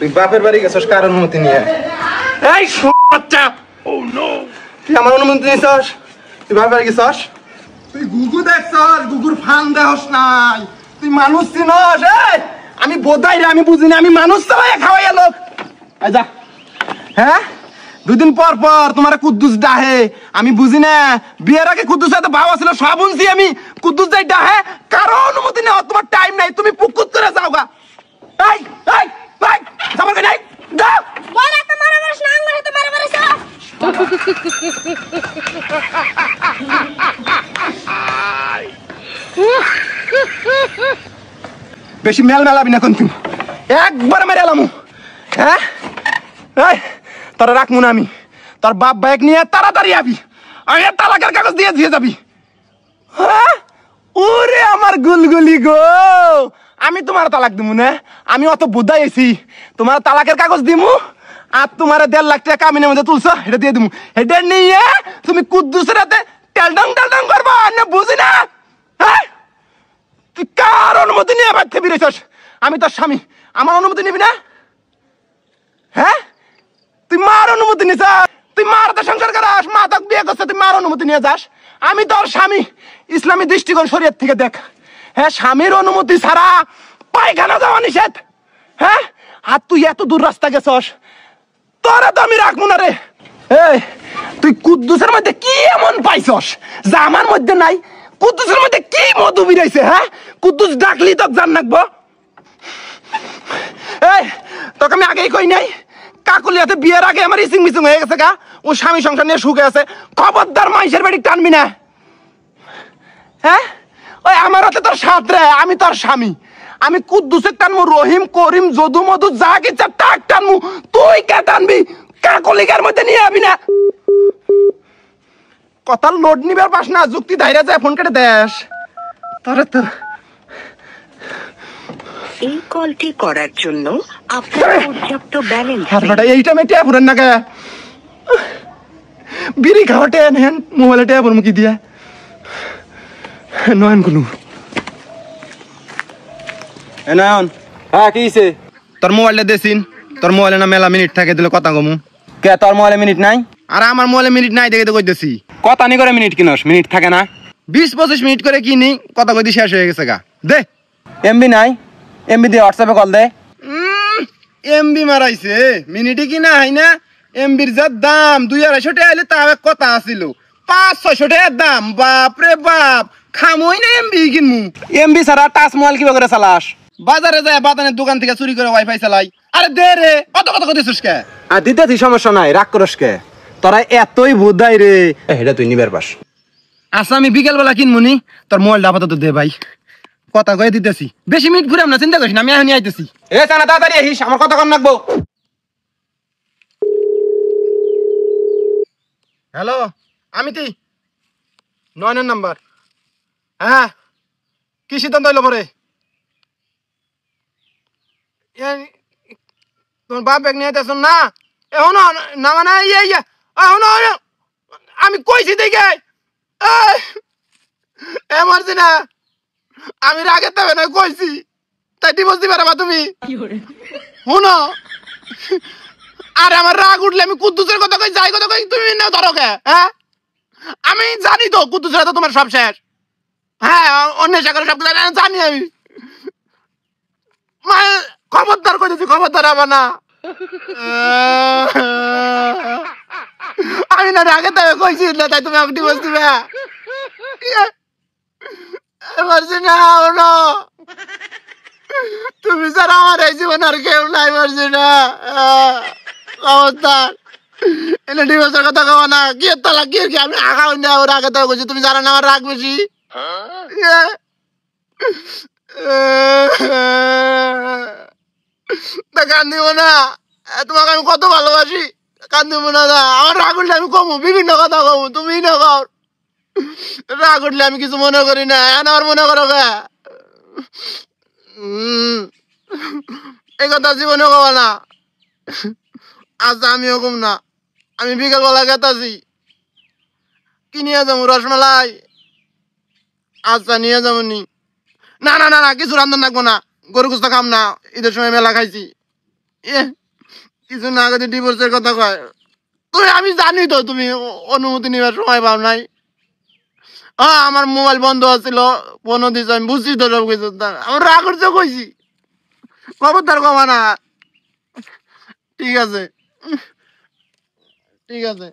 তুই বাপের বাড়ি গেছস কার অনুমতি নিয়ে? এই বাচ্চা, ও নো, তুই আমার অনুমতি নিছস? তুই বাপের বাড়ি গেছস? তুই গুগু দেখছস? গুগুর ফান দেহস নাই? তুই মানুষ চিনস? আমি বোধাই রে, আমি বুঝি না, আমি মানুষ চালাই খাওয়াই লোক। যা, হ্যাঁ দুদিন পর পর তোমার কুদ্দুস ডাহে, আমি বুঝি না। বিয়ের আগে কুদ্দুস সাথে ভাব ছিল, সব শুনছি আমি। কুদ্দুস যাই ডাহে, কারো অনুমতি নেই, তোমার টাইম নাই, তুমি পুকুর করে যাও গা। এই এই এই আমার কাছে নাই, যাও। বল একটা মারামারিস না, আঙ্গুল হাতে মারামারিস। বেশি মেল মেলাবি না কিন্তু, একবার মেরে এলাম। হ্যাঁ এই তোরা রাখবো না আমি, তোর বাপ বাইক নিয়ে তাড়াতাড়ি আবি, আমি তালাকের কাগজ দিয়ে দিয়ে যাবি। হ্যাঁ ওরে আমার গুলগুলি গো, আমি তোমার তালাক দিমু না? আমি অত বুঝাই আছি, তোমার তালাকের কাগজ দিমু আর তোমার 1.5 লাখ টাকা কামিনের মধ্যে তুলছ, এটা দিয়ে দিমু। এটা নিয়ে তুমি কুদ্দুসের হাতে টেলডং টেলডং করবা না, বুঝি না। হ্যাঁ তুই কার অনুমতি নিয়ে বাড়তে বেরিয়েছস? আমি তোর স্বামী, আমার অনুমতি নিবি না? হ্যাঁ তুই মার অনুমতি নিস, তুই মার তো সংসার করাস, মা তোকে বিয়ে করছে, তুই মার অনুমতি নিয়ে যাস। আমি তোর স্বামী, ইসলামী দৃষ্টিকোণ শরীয়ত থেকে দেখ। হ্যাঁ স্বামীর অনুমতি ছাড়া পায়খানা যাওয়া নিষেধ। হ্যাঁ আর তুই এত দূর রাস্তা গেছস, তোরা তো আমি রাখবো না রে। এই তুই কুদ্দুসের মধ্যে কি এমন পাইছস যা আমার মধ্যে নাই? কুদ্দুসের মধ্যে কি মধু বিরাইছে? হ্যাঁ কুদ্দুস ডাকলি তোকে জান রাখবো। এই তোকে আমি আগেই কই নাই কাকুলিয়াতে বিয়ের আগে আমার ইসিং মিসিং হয়ে গেছে গা, ও স্বামী সংসার নিয়ে সুখে আছে। খবরদার মাইশের বাড়ি টানবি না। হ্যাঁ ওই আমার হাতে তোর সাথ রে, আমি তোর স্বামী, আমি কুদ্দুসের টানবো, রহিম করিম যদু মধু যা কিচ্ছা টাক টানবো, তুই কে টানবি? কাকলিকার মধ্যে নিয়ে আবি না। কথা লোড নিবার পাস না, যুক্তি ধাইরা যায় ফোন কেটে দেশ তোরে তোর। এই কলটি করার জন্য আপনার পর্যাপ্ত ব্যালেন্স নেই। এইটা মেটে পুরেন না কে বিড়ি খাওয়াটে নেন মোবাইলে টেয়া পর মুখি দিয়া নয়ন কোনো। এ নয়ন, হ্যাঁ কি হইছে? তোর মোবাইলটা দেছিন, তোর মোবাইলে না মেলা মিনিট থাকে দিলে কথা কমু। কে তোর মোবাইলে মিনিট নাই? আর আমার মোবাইলে মিনিট নাই দেখে তো কইতেছি। কথা নি করে মিনিট কিনস, মিনিট থাকে না? 20-25 মিনিট করে কিনি, কথা কইতে শেষ হয়ে গেছে গা। দে এমবি নাই? এমবি দিয়ে হোয়াটসঅ্যাপে কল দে। এমবি মারাইছে, মিনিটে কি না হয় না? এমবির যা দাম 200-250 টাকা আইলে তাও এক কথা আছিল, 500-600 টাকার দাম। বাপ রে বাপ, খামই না এমবি কিনমু। এমবি ছাড়া টাচ মোবাইল কিভাবে করে চালাস? বাজারে যায় বাদানের দোকান থেকে চুরি করে ওয়াইফাই চালাই। আরে দে রে, অত কথা কইতেছিস কে? আর দিতেছি, সমস্যা নাই, রাগ করস কে? তোরা এতই বুধাই রে, এটা তুই নিবার পাস। আচ্ছা আমি বিকেল বেলা কিনমুনি, তোর মোবাইলটা আপাতত দে ভাই, কথা কয়ে দিতেছি। বেশি মিনিট ঘুরাম না, চিন্তা করিস না, আমি এখনই আইতেছি। এ চানা তাড়াতাড়ি আহিস, আমার কথা কন রাখবো। হ্যালো, আমি তুই নয়নের নাম্বার। হ্যাঁ কি সিদ্ধান্ত হইলো পরে? তোমার বাপ ব্যাগ নিয়ে আইতেছ না এখন? না মানে এখন আমি কইছি দেখে এমার্জি না, আমি রাগের তবে না কইছি, তাই ডিভোর্স দিবে না তুমি শুনো। আর আমার রাগ উঠলে আমি কুদ্দুসের কথা কই, যাই কথা কই, তুমি না ধরো কে? হ্যাঁ আমি জানি তো কুদ্দুসের তো তোমার সব শেষ। হ্যাঁ অন্য সাগরে সব জানি আমি। খবরদার কইতেছি, খবরদার আবার না। আমি না রাগে তবে কইছি না, তাই তুমি আমাকে ডিভোর্স দিবে? পারছি না তুমি স্যার, আমার এই জীবন আর কেউ নাই, পারছি না অবস্থা। এনে ডিভোর্সের কথা কবা না, কি তালাক কি কি আমি আগা হই না, ওর আগে তো কইছি, তুমি জানো না আমার রাগ বেশি। তা কান্দিব না, তোমাকে আমি কত ভালোবাসি, কান্দিব না। আমার রাগ উঠলে আমি কমু, বিভিন্ন কথা কমু, তুমি না কর। রাগ উঠলে আমি কিছু মনে করি না, আমার মনে করো গে? এই কথা জীবনে কবা না। আচ্ছা আমিও কম না, আমি বিকেল বেলা গেতাছি, কি নিয়ে যাবো? রসমালাই? আচ্ছা নিয়ে যাবো নি। না না না না, কিছু রান্ধন রাখবো না, গরু গোস্ত খাম না, ঈদের সময় মেলা খাইছি। কিছু না আগে ডিভোর্সের কথা কয় তুমি আমি জানি তো তুমি অনুমতি নেওয়ার সময় পাও নাই আমার মোবাইল বন্ধ আছিল ফোনও দিছ আমি বুঝছি তো সব কিছু আমার রাগ করছে কইছি খবরদার কমা না ঠিক আছে ঠিক আছে